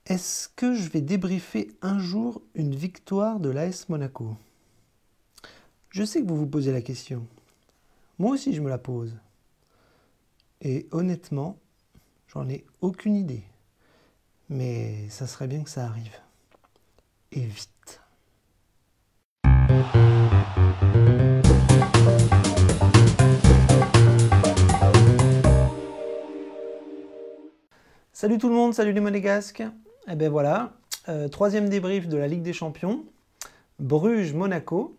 Est-ce que je vais débriefer un jour une victoire de l'AS Monaco? Je sais que vous vous posez la question. Moi aussi, je me la pose. Et honnêtement, j'en ai aucune idée. Mais ça serait bien que ça arrive. Et vite. Salut tout le monde, salut les Monégasques. Et ben voilà, troisième débrief de la Ligue des Champions. Bruges-Monaco.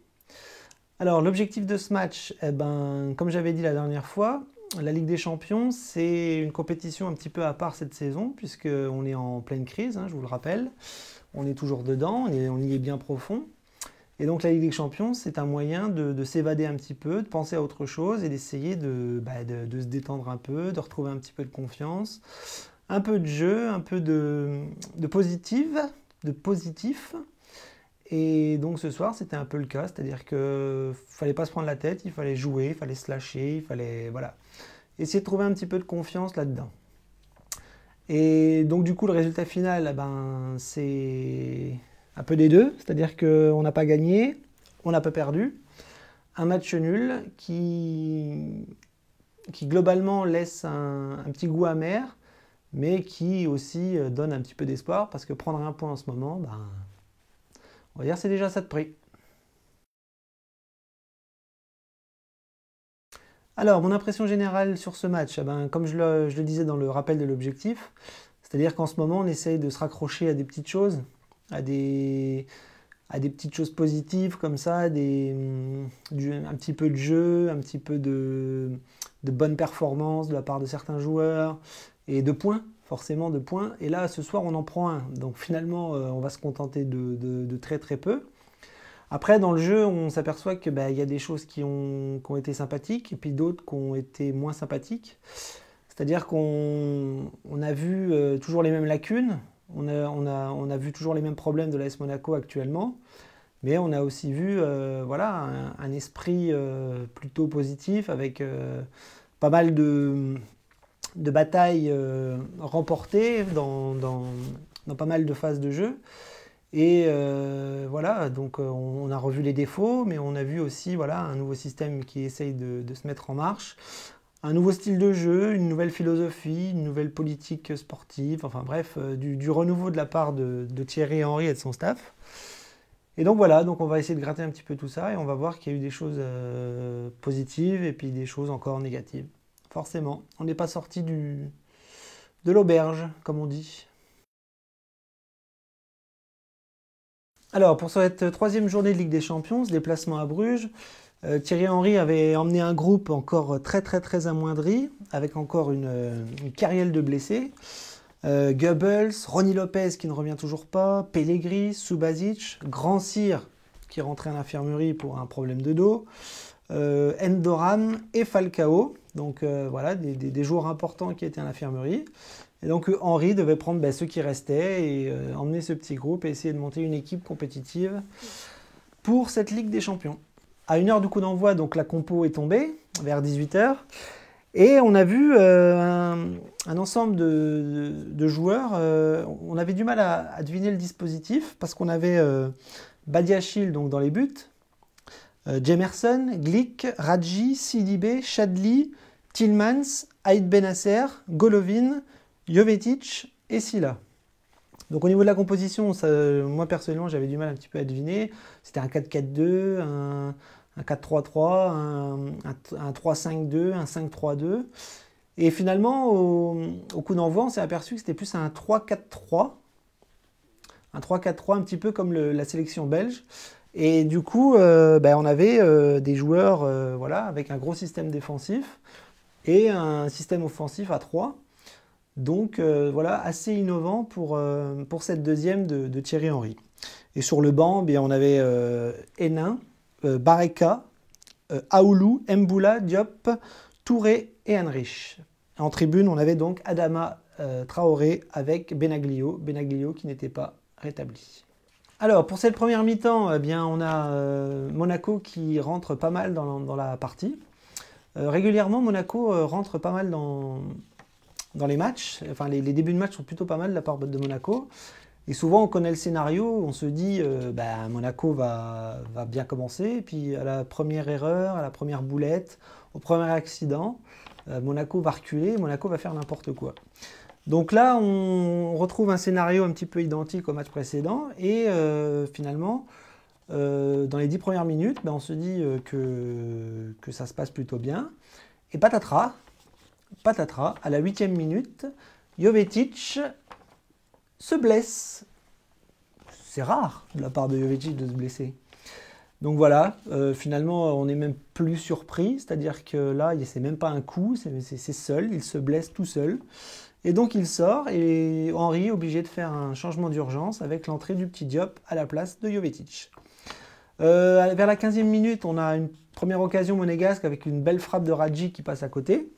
Alors l'objectif de ce match, comme j'avais dit la dernière fois, la Ligue des Champions, c'est une compétition un petit peu à part cette saison, puisqu'on est en pleine crise, je vous le rappelle. On est toujours dedans, on y est bien profond. Et donc la Ligue des Champions, c'est un moyen de s'évader un petit peu, de penser à autre chose et d'essayer de se détendre un peu, de retrouver un petit peu de confiance, un peu de jeu, un peu de positif. Et donc ce soir, c'était un peu le cas, c'est-à-dire qu'il ne fallait pas se prendre la tête, il fallait jouer, il fallait se lâcher, il fallait essayer de trouver un petit peu de confiance là-dedans. Et donc du coup, le résultat final, c'est un peu des deux, c'est-à-dire qu'on n'a pas gagné, on n'a pas perdu. Un match nul qui globalement laisse un petit goût amer, mais qui aussi donne un petit peu d'espoir, parce que prendre un point en ce moment, on va dire c'est déjà ça de prix. Alors, mon impression générale sur ce match, comme je le disais dans le rappel de l'objectif, c'est-à-dire qu'en ce moment, on essaye de se raccrocher à des petites choses, à des petites choses positives comme ça, un petit peu de jeu, un petit peu de bonne performance de la part de certains joueurs, et de points, forcément de points. Et là, ce soir, on en prend un. Donc finalement, on va se contenter de très très peu. Après, dans le jeu, on s'aperçoit qu'il y a des choses qui ont été sympathiques et puis d'autres qui ont été moins sympathiques. C'est-à-dire qu'on a vu toujours les mêmes lacunes, on a vu toujours les mêmes problèmes de l'AS Monaco actuellement, mais on a aussi vu un esprit plutôt positif avec pas mal de batailles remportées dans pas mal de phases de jeu. Et donc on a revu les défauts, mais on a vu aussi un nouveau système qui essaye de se mettre en marche, un nouveau style de jeu, une nouvelle philosophie, une nouvelle politique sportive, enfin bref, du renouveau de la part de Thierry Henry et de son staff. Et donc voilà, donc on va essayer de gratter un petit peu tout ça et on va voir qu'il y a eu des choses positives et puis des choses encore négatives. Forcément, on n'est pas sorti de l'auberge, comme on dit. Alors, pour cette troisième journée de Ligue des Champions, ce déplacement à Bruges, Thierry Henry avait emmené un groupe encore très très très amoindri, avec encore une carriole de blessés. Goebbels, Ronny Lopez qui ne revient toujours pas, Pellegrini, Subasic, Grand Cyr qui rentrait à l'infirmerie pour un problème de dos, Endoram et Falcao, donc des joueurs importants qui étaient à l'infirmerie. Et donc Henry devait prendre ceux qui restaient et emmener ce petit groupe et essayer de monter une équipe compétitive pour cette Ligue des Champions. À 1h du coup d'envoi, donc la compo est tombée, vers 18h. Et on a vu un ensemble de joueurs. On avait du mal à deviner le dispositif parce qu'on avait Badiachil donc, dans les buts, Jemerson, Glick, Radji, Sidibé, Chadli, Tillmans, Aïd Benasser, Golovin, Jovetic et Silla. Donc au niveau de la composition, moi personnellement j'avais du mal un petit peu à deviner. C'était un 4-4-2, un 4-3-3, un 3-5-2, un 5-3-2. Et finalement, au coup d'envoi, on s'est aperçu que c'était plus un 3-4-3. Un 3-4-3, un petit peu comme la sélection belge. Et du coup, on avait des joueurs avec un gros système défensif et un système offensif à 3. Donc assez innovant pour cette deuxième de Thierry Henry. Et sur le banc, on avait Hénin, Bareka, Aoulou, Mboula, Diop, Touré et Henrich. En tribune, on avait donc Adama Traoré avec Benaglio qui n'était pas rétabli. Alors pour cette première mi-temps, on a Monaco qui rentre pas mal dans la partie. Régulièrement, Monaco rentre pas mal dans dans les matchs. Enfin, les débuts de match sont plutôt pas mal de la part de Monaco. Et souvent, on connaît le scénario, on se dit, Monaco va bien commencer, et puis à la première erreur, à la première boulette, au premier accident, Monaco va reculer, Monaco va faire n'importe quoi. Donc là, on retrouve un scénario un petit peu identique au match précédent, et finalement, dans les 10 premières minutes, on se dit que ça se passe plutôt bien. Et patatras, à la 8e minute, Jovetic se blesse. C'est rare de la part de Jovetic de se blesser. Donc voilà, finalement on n'est même plus surpris, c'est-à-dire que là c'est même pas un coup, c'est seul, il se blesse tout seul. Et donc il sort et Henry est obligé de faire un changement d'urgence avec l'entrée du petit Diop à la place de Jovetic. Vers la 15e minute, on a une première occasion monégasque avec une belle frappe de Radji qui passe à côté.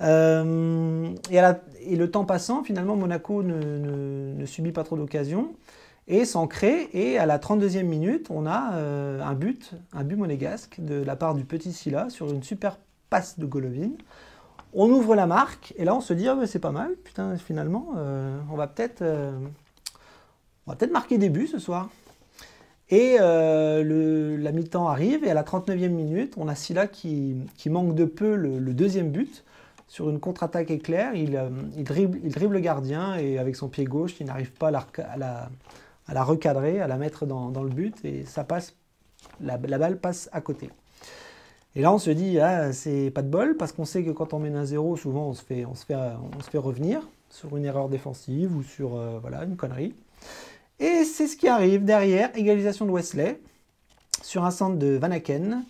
Et le temps passant, finalement, Monaco ne subit pas trop d'occasions et s'en crée. Et à la 32e minute, on a un but monégasque de la part du petit Silla sur une super passe de Golovin. On ouvre la marque et là on se dit ah, c'est pas mal, putain, finalement, on va peut-être marquer des buts ce soir. Et la mi-temps arrive et à la 39e minute, on a Silla qui manque de peu le deuxième but. Sur une contre-attaque éclair, il dribble le gardien et avec son pied gauche, il n'arrive pas à la recadrer, à la mettre dans le but et ça passe, la balle passe à côté. Et là, on se dit, ah, c'est pas de bol, parce qu'on sait que quand on mène 1-0, souvent on se fait revenir sur une erreur défensive ou sur voilà, une connerie. Et c'est ce qui arrive derrière, égalisation de Wesley sur un centre de Van Aken.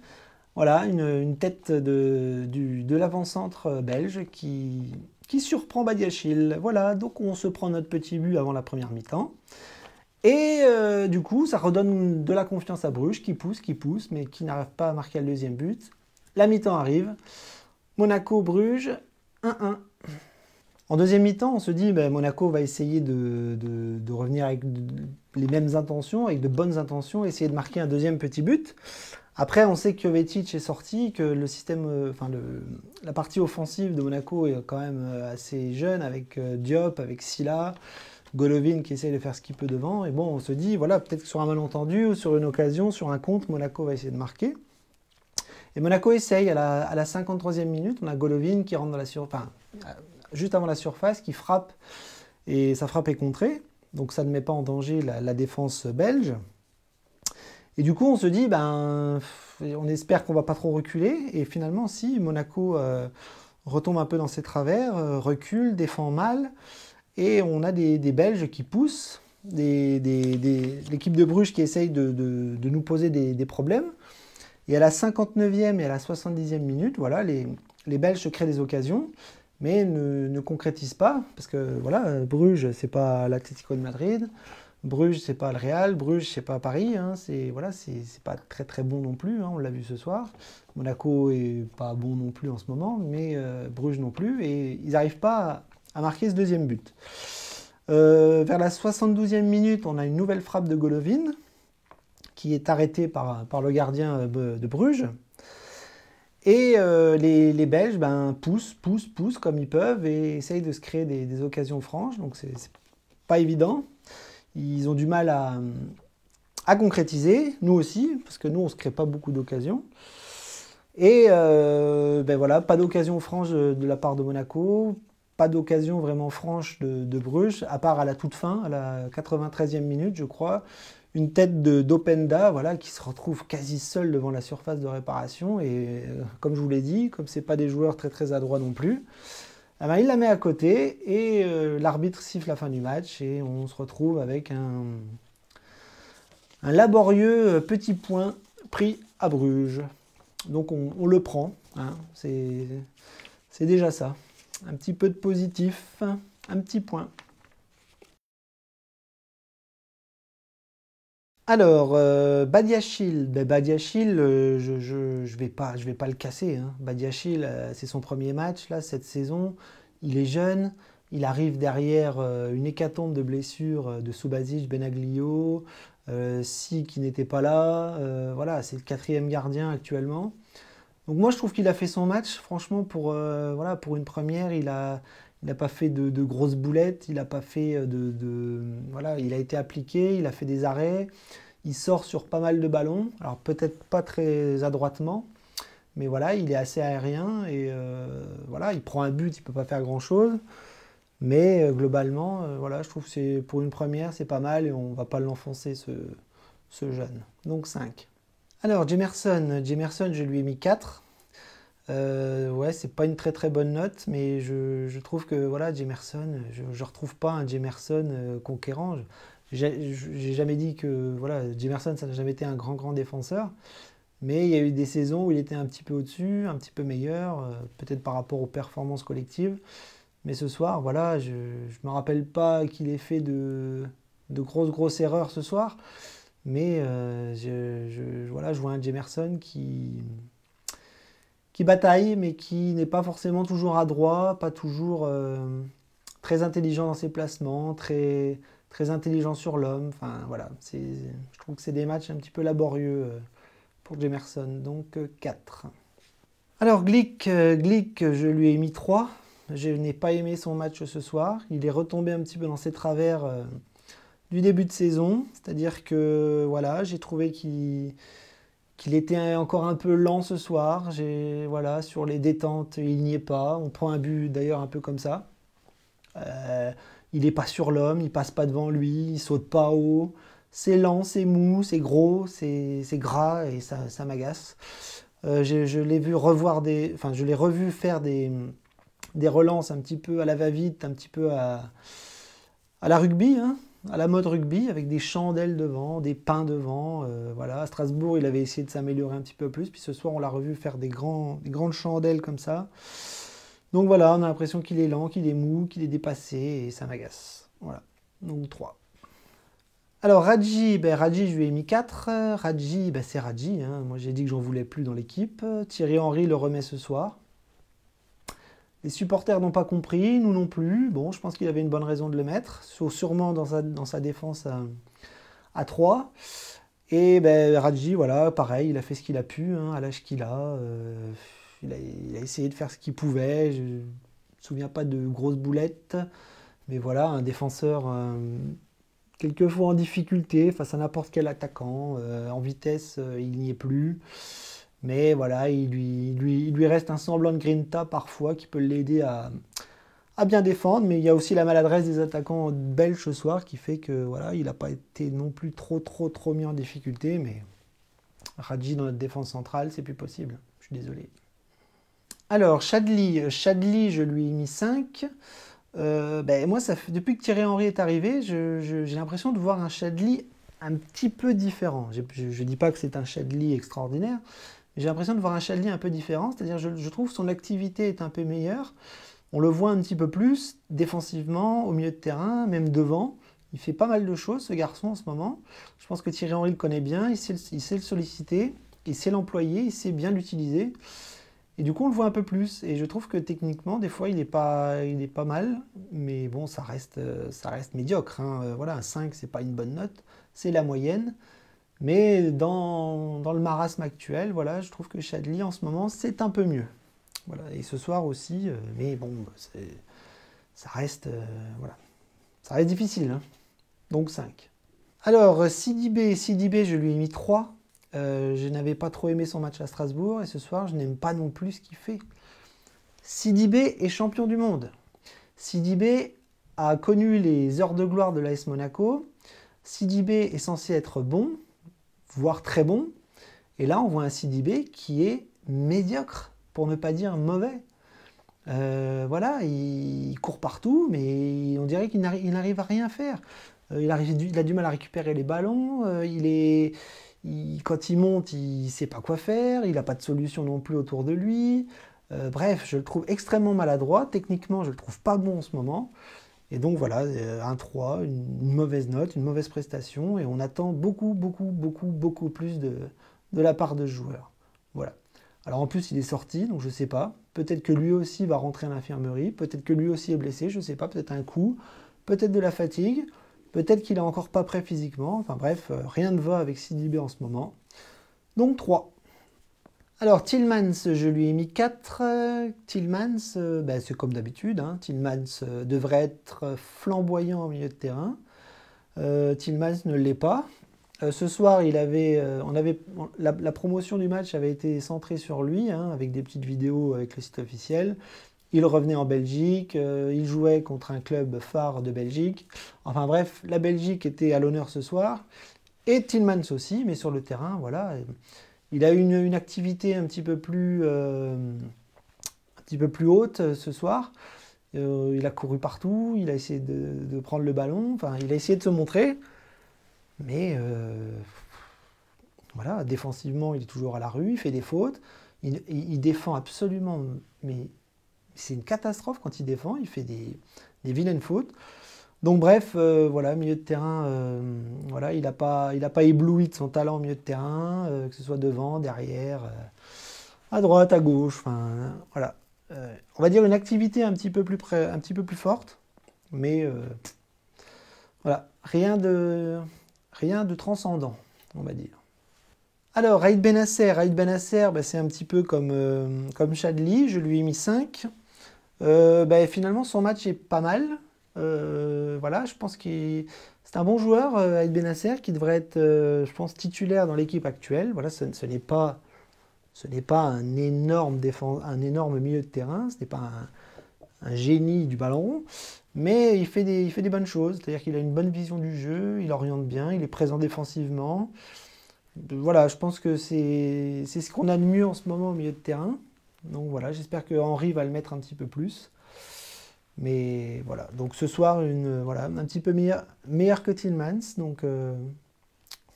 Voilà, une tête de l'avant-centre belge qui surprend Badiachil. Voilà, donc on se prend notre petit but avant la première mi-temps. Et du coup, ça redonne de la confiance à Bruges, qui pousse, mais qui n'arrive pas à marquer le deuxième but. La mi-temps arrive. Monaco-Bruges, 1-1. En deuxième mi-temps, on se dit Monaco va essayer de revenir avec les mêmes intentions, avec de bonnes intentions, essayer de marquer un deuxième petit but. Après, on sait que Jovetic est sorti, que le système, la partie offensive de Monaco est quand même assez jeune, avec Diop, avec Silla, Golovin qui essaye de faire ce qu'il peut devant. Et bon, on se dit, voilà, peut-être que sur un malentendu, ou sur une occasion, sur un contre, Monaco va essayer de marquer. Et Monaco essaye, à la 53e minute, on a Golovin qui rentre dans la surface, juste avant la surface, qui frappe, et sa frappe est contrée. Donc ça ne met pas en danger la défense belge. Et du coup, on se dit, on espère qu'on ne va pas trop reculer. Et finalement, si, Monaco retombe un peu dans ses travers, recule, défend mal. Et on a des Belges qui poussent, l'équipe de Bruges qui essaye de nous poser des problèmes. Et à la 59e et à la 70e minute, voilà, les Belges se créent des occasions, mais ne concrétisent pas. Parce que voilà, Bruges, c'est pas l'Atlético de Madrid. Bruges, c'est pas le Real, Bruges, c'est pas Paris, hein, c'est pas très très bon non plus, hein, on l'a vu ce soir. Monaco est pas bon non plus en ce moment, mais Bruges non plus, et ils n'arrivent pas à marquer ce deuxième but. Vers la 72e minute, on a une nouvelle frappe de Golovin, qui est arrêtée par le gardien de Bruges. Et les Belges poussent comme ils peuvent et essayent de se créer des occasions franches, donc c'est pas évident. Ils ont du mal à concrétiser, nous aussi, parce que nous, on ne se crée pas beaucoup d'occasions. Et voilà, pas d'occasion franche de la part de Monaco, pas d'occasion vraiment franche de Bruges, à part à la toute fin, à la 93e minute, je crois, une tête d'Openda, voilà, qui se retrouve quasi seul devant la surface de réparation. Et comme je vous l'ai dit, comme ce n'est pas des joueurs très très adroits non plus, il la met à côté et l'arbitre siffle la fin du match et on se retrouve avec un laborieux petit point pris à Bruges. Donc on le prend, hein, c'est déjà ça. Un petit peu de positif, un petit point. Alors, Badiachil, je vais pas le casser, hein. Badiachil, c'est son premier match là, cette saison. Il est jeune, il arrive derrière une hécatombe de blessures de Subasic, Benaglio, Si qui n'était pas là. Voilà, c'est le 4e gardien actuellement. Donc moi je trouve qu'il a fait son match, franchement voilà, pour une première, il a pas fait de grosses boulettes, il a pas fait voilà, il a été appliqué, il a fait des arrêts, il sort sur pas mal de ballons, alors peut-être pas très adroitement, mais voilà, il est assez aérien et voilà, il prend un but, il peut pas faire grand-chose, mais globalement, voilà, je trouve que c'est pour une première, c'est pas mal et on va pas l'enfoncer ce jeune. Donc 5. Alors Jemerson, je lui ai mis 4. Ouais, c'est pas une très très bonne note, mais je trouve que voilà, Jemerson, je retrouve pas un Jemerson conquérant. J'ai jamais dit que voilà, Jemerson, ça n'a jamais été un grand défenseur, mais il y a eu des saisons où il était un petit peu au-dessus, un petit peu meilleur, peut-être par rapport aux performances collectives. Mais ce soir, voilà, je me rappelle pas qu'il ait fait de grosses erreurs ce soir, mais voilà, je vois un Jemerson qui bataille, mais qui n'est pas forcément toujours adroit, pas toujours très intelligent dans ses placements, très intelligent sur l'homme. Enfin voilà, je trouve que c'est des matchs un petit peu laborieux pour Jemerson, donc 4. Alors Glick, je lui ai mis 3. Je n'ai pas aimé son match ce soir. Il est retombé un petit peu dans ses travers du début de saison. C'est-à-dire que voilà, j'ai trouvé qu'il était encore un peu lent ce soir. Voilà, sur les détentes, il n'y est pas. On prend un but d'ailleurs un peu comme ça. Il n'est pas sur l'homme, il passe pas devant lui, il saute pas haut. C'est lent, c'est mou, c'est gros, c'est gras et ça m'agace. Je l'ai vu enfin, je l'ai revu faire des relances un petit peu à la va-vite, un petit peu à la rugby, hein, à la mode rugby, avec des chandelles devant, des pains devant. Voilà. À Strasbourg, il avait essayé de s'améliorer un petit peu plus, puis ce soir, on l'a revu faire des grandes chandelles comme ça. Donc voilà, on a l'impression qu'il est lent, qu'il est mou, qu'il est dépassé, et ça m'agace. Voilà, donc 3. Alors Radji, je lui ai mis 4. Radji, c'est Radji, hein. Moi j'ai dit que j'en voulais plus dans l'équipe. Thierry Henry le remet ce soir. Les supporters n'ont pas compris, nous non plus. Bon, je pense qu'il avait une bonne raison de le mettre, sûrement dans sa défense à 3. Et Radji, voilà, pareil, il a fait ce qu'il a pu, hein, à l'âge qu'il a. Il a essayé de faire ce qu'il pouvait. Je ne me souviens pas de grosses boulettes. Mais voilà, un défenseur quelquefois en difficulté face à n'importe quel attaquant. En vitesse, il n'y est plus. Mais voilà, il lui reste un semblant de grinta parfois qui peut l'aider à bien défendre. Mais il y a aussi la maladresse des attaquants belges ce soir qui fait que voilà, il n'a pas été non plus trop mis en difficulté. Mais Radji dans notre défense centrale, c'est plus possible. Je suis désolé. Alors, Chadli, je lui ai mis 5. Moi, depuis que Thierry Henry est arrivé, j'ai l'impression de voir un Chadli un petit peu différent. Je ne dis pas que c'est un Chadli extraordinaire, mais j'ai l'impression de voir un Chadli un peu différent. C'est-à-dire, je trouve que son activité est un peu meilleure. On le voit un petit peu plus défensivement, au milieu de terrain, même devant. Il fait pas mal de choses, ce garçon, en ce moment. Je pense que Thierry Henry le connaît bien, il sait le solliciter, il sait l'employer, il sait bien l'utiliser. Et du coup, on le voit un peu plus. Et je trouve que techniquement, des fois, il est pas mal. Mais bon, ça reste médiocre, hein. Voilà, un 5, c'est pas une bonne note. C'est la moyenne. Mais dans le marasme actuel, voilà, je trouve que Chadli, en ce moment, c'est un peu mieux. Voilà. Et ce soir aussi. Mais bon, ça reste, voilà. Ça reste difficile, hein. Donc 5. Alors, Sidibé, je lui ai mis 3. Je n'avais pas trop aimé son match à Strasbourg et ce soir, je n'aime pas non plus ce qu'il fait. Sidibé est champion du monde. Sidibé a connu les heures de gloire de l'AS Monaco. Sidibé est censé être bon, voire très bon. Et là, on voit un Sidibé qui est médiocre, pour ne pas dire mauvais. Voilà, il court partout, mais on dirait qu'il n'arrive à rien faire. Il a du mal à récupérer les ballons. Quand il monte, il ne sait pas quoi faire. Il n'a pas de solution non plus autour de lui. Bref, je le trouve extrêmement maladroit. Techniquement, je le trouve pas bon en ce moment. Et donc voilà, un 3, une mauvaise note, une mauvaise prestation. Et on attend beaucoup plus de la part de ce joueur. Voilà. Alors en plus, il est sorti, donc je ne sais pas. Peut-être que lui aussi va rentrer à l'infirmerie. Peut-être que lui aussi est blessé, je ne sais pas. Peut-être un coup. Peut-être de la fatigue. Peut-être qu'il n'est encore pas prêt physiquement. Enfin bref, rien ne va avec Sidibé en ce moment. Donc 3. Alors, Tielemans, je lui ai mis 4. Tielemans, c'est comme d'habitude, hein. Tielemans devrait être flamboyant au milieu de terrain. Tielemans ne l'est pas. Ce soir, la promotion du match avait été centrée sur lui, hein, avec des petites vidéos avec le site officiel. Il revenait en Belgique, il jouait contre un club phare de Belgique. Enfin bref, la Belgique était à l'honneur ce soir. Et Tielemans aussi, mais sur le terrain, voilà. Il a eu une activité un petit peu plus haute ce soir. Il a couru partout, il a essayé de prendre le ballon, enfin, il a essayé de se montrer. Mais voilà, défensivement, il est toujours à la rue, il fait des fautes. Il défend absolument, mais c'est une catastrophe quand il défend. Il fait des vilaines fautes. Donc bref, voilà, milieu de terrain, voilà, il n'a pas ébloui de son talent au milieu de terrain, que ce soit devant, derrière, à droite, à gauche, enfin, voilà. On va dire une activité un petit peu plus forte, mais voilà, rien de transcendant, on va dire. Alors, Raïd Benasser, c'est un petit peu comme Chadli, je lui ai mis 5. Finalement, son match est pas mal. Voilà, je pense que c'est un bon joueur, Raïd Benasser, qui devrait être, je pense, titulaire dans l'équipe actuelle. Voilà, ce n'est pas un énorme milieu de terrain, ce n'est pas un génie du ballon, mais il fait des bonnes choses. C'est-à-dire qu'il a une bonne vision du jeu, il oriente bien, il est présent défensivement. Voilà, je pense que c'est ce qu'on a de mieux en ce moment au milieu de terrain. Donc voilà, j'espère que Henry va le mettre un petit peu plus. Mais voilà, donc ce soir, voilà, un petit peu meilleur que Tielemans. Donc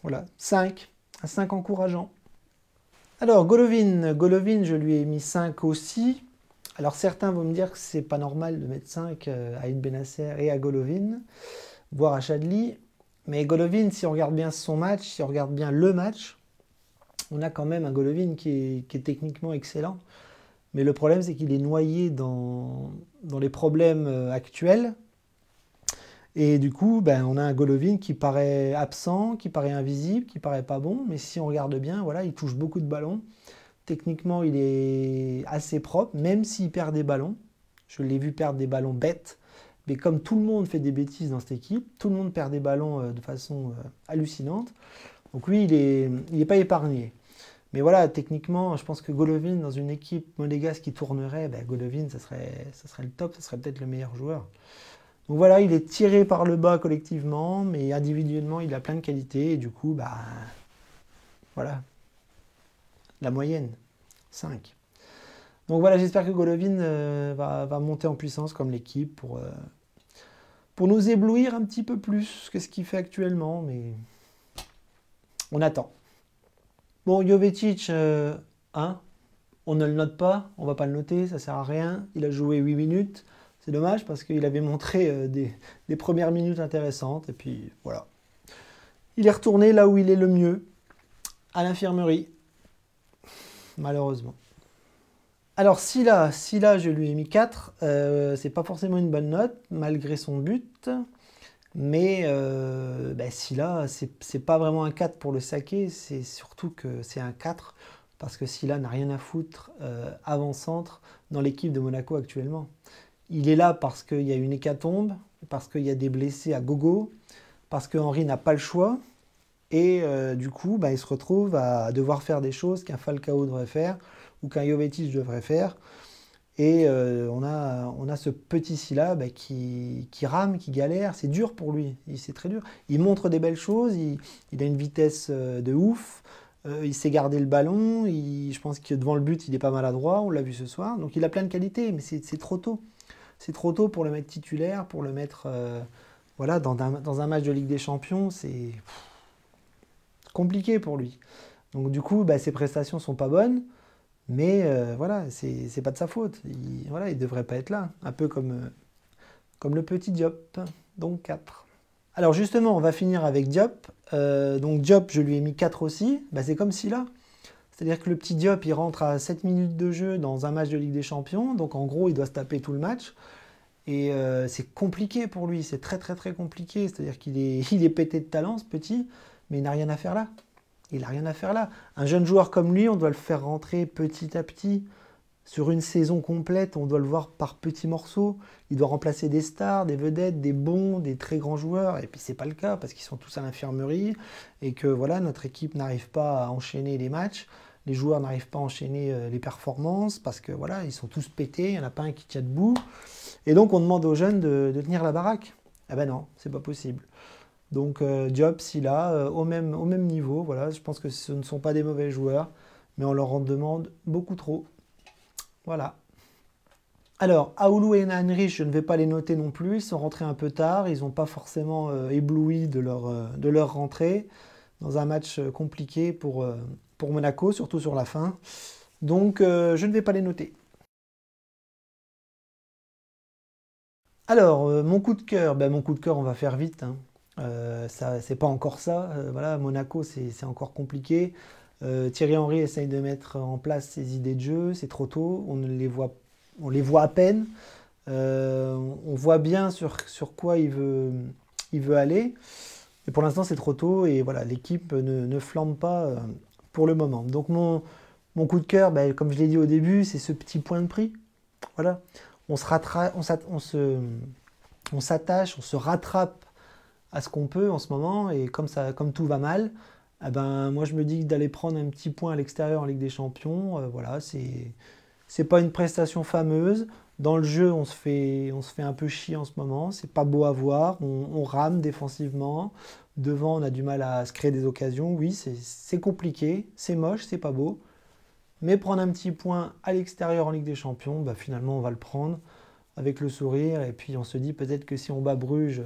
voilà, 5. Un 5 encourageant. Alors, Golovin, je lui ai mis 5 aussi. Alors certains vont me dire que c'est pas normal de mettre 5 à Aïd Benasser et à Golovin, voire à Chadli. Mais Golovin, si on regarde bien son match, si on regarde bien le match, on a quand même un Golovin qui est techniquement excellent. Mais le problème, c'est qu'il est noyé dans les problèmes actuels. Et du coup, on a un Golovin qui paraît absent, qui paraît invisible, qui paraît pas bon. Mais si on regarde bien, voilà, il touche beaucoup de ballons. Techniquement, il est assez propre, même s'il perd des ballons. Je l'ai vu perdre des ballons bêtes. Mais comme tout le monde fait des bêtises dans cette équipe, tout le monde perd des ballons de façon hallucinante. Donc lui, il est pas épargné. Mais voilà, techniquement, je pense que Golovin, dans une équipe monégasque qui tournerait, Golovin, ça serait le top, ça serait peut-être le meilleur joueur. Donc voilà, il est tiré par le bas collectivement, mais individuellement, il a plein de qualités. Et du coup, voilà, la moyenne, 5. Donc voilà, j'espère que Golovin va monter en puissance comme l'équipe pour nous éblouir un petit peu plus que ce qu'il fait actuellement, mais on attend. Bon, Jovetic, 1, on ne le note pas, on ne va pas le noter, ça ne sert à rien. Il a joué 8 minutes, c'est dommage parce qu'il avait montré des premières minutes intéressantes, et puis voilà. Il est retourné là où il est le mieux, à l'infirmerie, malheureusement. Alors Sylla, je lui ai mis 4, c'est pas forcément une bonne note, malgré son but. Mais Sylla, c'est pas vraiment un 4 pour le saquer, c'est surtout que c'est un 4 parce que Sylla n'a rien à foutre avant-centre dans l'équipe de Monaco actuellement. Il est là parce qu'il y a une hécatombe, parce qu'il y a des blessés à gogo, parce que Henry n'a pas le choix, et du coup, il se retrouve à devoir faire des choses qu'un Falcao devrait faire, ou qu'un Jovetic devrait faire. Et on a ce petit Sylla qui rame, qui galère. C'est dur pour lui, c'est très dur. Il montre des belles choses, il a une vitesse de ouf, il sait garder le ballon, je pense que devant le but, il est pas maladroit, on l'a vu ce soir. Donc il a plein de qualités, mais c'est trop tôt. C'est trop tôt pour le mettre titulaire, pour le mettre voilà, dans un match de Ligue des Champions. C'est compliqué pour lui. Donc du coup, ses prestations sont pas bonnes. Mais voilà, c'est pas de sa faute. Il devrait pas être là. Un peu comme le petit Diop. Donc 4. Alors justement, on va finir avec Diop. Donc Diop, je lui ai mis 4 aussi. C'est comme Sylla. C'est-à-dire que le petit Diop, il rentre à 7 minutes de jeu dans un match de Ligue des Champions. Donc en gros, il doit se taper tout le match. Et c'est compliqué pour lui. C'est très très très compliqué. C'est-à-dire qu'il est pété de talent, ce petit. Mais il n'a rien à faire là. Il n'a rien à faire là. Un jeune joueur comme lui, on doit le faire rentrer petit à petit. Sur une saison complète, on doit le voir par petits morceaux. Il doit remplacer des stars, des vedettes, des bons, des très grands joueurs. Et puis c'est pas le cas parce qu'ils sont tous à l'infirmerie et que voilà, notre équipe n'arrive pas à enchaîner les matchs. Les joueurs n'arrivent pas à enchaîner les performances parce que voilà, ils sont tous pétés. Il n'y en a pas un qui tient debout. Et donc on demande aux jeunes de tenir la baraque. Ah ben non, c'est pas possible. Donc Diop, Sylla, au même niveau. Voilà, je pense que ce ne sont pas des mauvais joueurs, mais on leur en demande beaucoup trop. Voilà. Alors, Aoulou et Heinrich, je ne vais pas les noter non plus. Ils sont rentrés un peu tard. Ils n'ont pas forcément ébloui de leur rentrée dans un match compliqué pour Monaco, surtout sur la fin. Donc, je ne vais pas les noter. Alors, mon coup de cœur, mon coup de cœur, on va faire vite, hein. Ça, c'est pas encore ça. Voilà, Monaco, c'est encore compliqué. Thierry Henry essaye de mettre en place ses idées de jeu. C'est trop tôt. On les voit à peine. On voit bien sur quoi il veut aller. Et pour l'instant, c'est trop tôt. Et voilà, l'équipe ne flambe pas pour le moment. Donc, mon coup de cœur, comme je l'ai dit au début, c'est ce petit point de prix. Voilà. On s'attache, on se rattrape à ce qu'on peut en ce moment. Et comme tout va mal, eh ben, moi je me dis que d'aller prendre un petit point à l'extérieur en Ligue des Champions, voilà, c'est pas une prestation fameuse. Dans le jeu, on se fait un peu chier en ce moment. C'est pas beau à voir. On rame défensivement. Devant, on a du mal à se créer des occasions. Oui, c'est compliqué. C'est moche, c'est pas beau. Mais prendre un petit point à l'extérieur en Ligue des Champions, finalement, on va le prendre avec le sourire. Et puis, on se dit peut-être que si on bat Bruges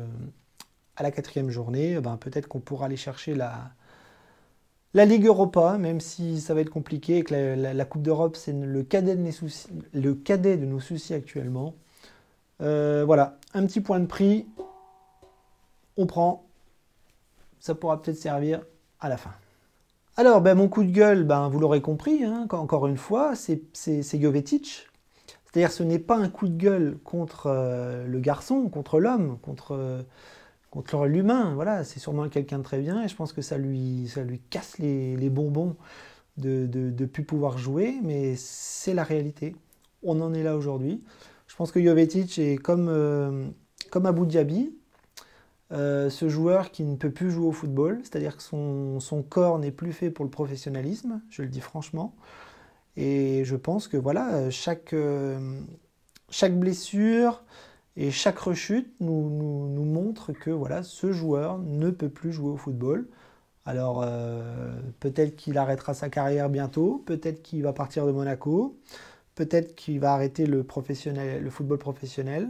à la 4e journée, peut-être qu'on pourra aller chercher la Ligue Europa, même si ça va être compliqué et que la Coupe d'Europe, c'est le cadet de nos soucis actuellement. Voilà, un petit point de prix, on prend, ça pourra peut-être servir à la fin. Alors, mon coup de gueule, vous l'aurez compris, hein, encore une fois, c'est Jovetic. C'est-à-dire ce n'est pas un coup de gueule contre le garçon, contre l'homme, contre l'humain. Voilà, c'est sûrement quelqu'un de très bien et je pense que ça lui casse les bonbons de ne plus pouvoir jouer, mais c'est la réalité. On en est là aujourd'hui. Je pense que Jovetic est comme Abou Diaby, ce joueur qui ne peut plus jouer au football, c'est-à-dire que son corps n'est plus fait pour le professionnalisme, je le dis franchement. Et je pense que voilà, chaque blessure et chaque rechute nous montre que voilà, ce joueur ne peut plus jouer au football. Alors peut-être qu'il arrêtera sa carrière bientôt, peut-être qu'il va partir de Monaco, peut-être qu'il va arrêter le football professionnel.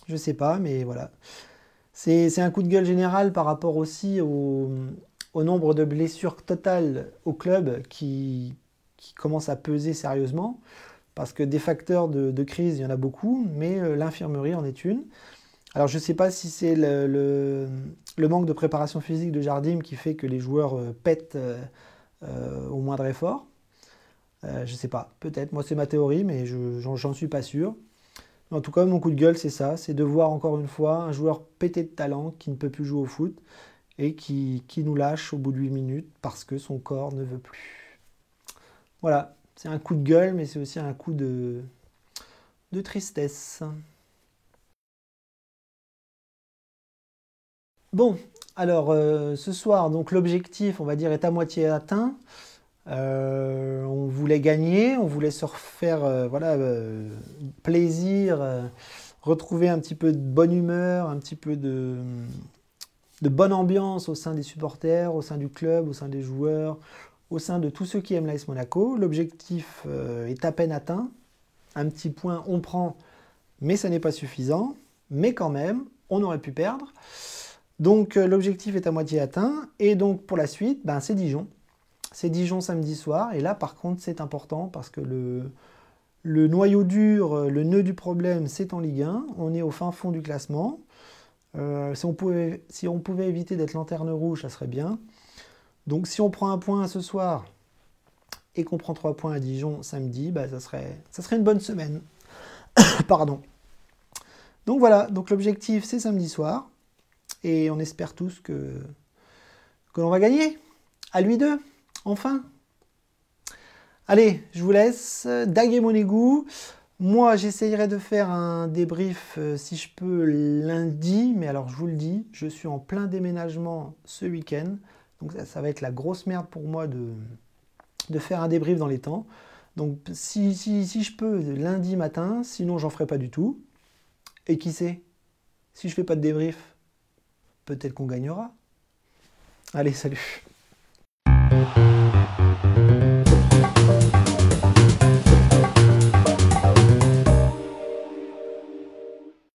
Je ne sais pas, mais voilà. C'est un coup de gueule général par rapport aussi au nombre de blessures totales au club qui commencent à peser sérieusement. Parce que des facteurs de crise, il y en a beaucoup, mais l'infirmerie en est une. Alors je ne sais pas si c'est le manque de préparation physique de Jardim qui fait que les joueurs pètent au moindre effort. Je ne sais pas, peut-être. Moi c'est ma théorie, mais j'en suis pas sûr. En tout cas, mon coup de gueule, c'est ça, c'est de voir encore une fois un joueur pété de talent qui ne peut plus jouer au foot et qui nous lâche au bout de 8 minutes parce que son corps ne veut plus. Voilà, c'est un coup de gueule, mais c'est aussi un coup de tristesse. Bon, alors ce soir, donc l'objectif, on va dire, est à moitié atteint. On voulait gagner, on voulait se refaire plaisir, retrouver un petit peu de bonne humeur, un petit peu de bonne ambiance au sein des supporters, au sein du club, au sein des joueurs, au sein de tous ceux qui aiment l'AS Monaco. L'objectif est à peine atteint. Un petit point, on prend, mais ça n'est pas suffisant. Mais quand même, on aurait pu perdre. Donc l'objectif est à moitié atteint. Et donc pour la suite, c'est Dijon. C'est Dijon samedi soir. Et là, par contre, c'est important parce que le noyau dur, le nœud du problème, c'est en Ligue 1. On est au fin fond du classement. Si on pouvait éviter d'être lanterne rouge, ça serait bien. Donc si on prend un point ce soir et qu'on prend 3 points à Dijon samedi, ça serait une bonne semaine. Pardon. Donc voilà, donc l'objectif c'est samedi soir. Et on espère tous que l'on va gagner. À lui deux, enfin. Allez, je vous laisse. Daguez mon égout. Moi, j'essayerai de faire un débrief, si je peux, lundi. Mais alors, je vous le dis, je suis en plein déménagement ce week-end. Donc, ça va être la grosse merde pour moi de faire un débrief dans les temps. Donc, si je peux, lundi matin. Sinon, j'en ferai pas du tout. Et qui sait? Si je fais pas de débrief, peut-être qu'on gagnera. Allez, salut.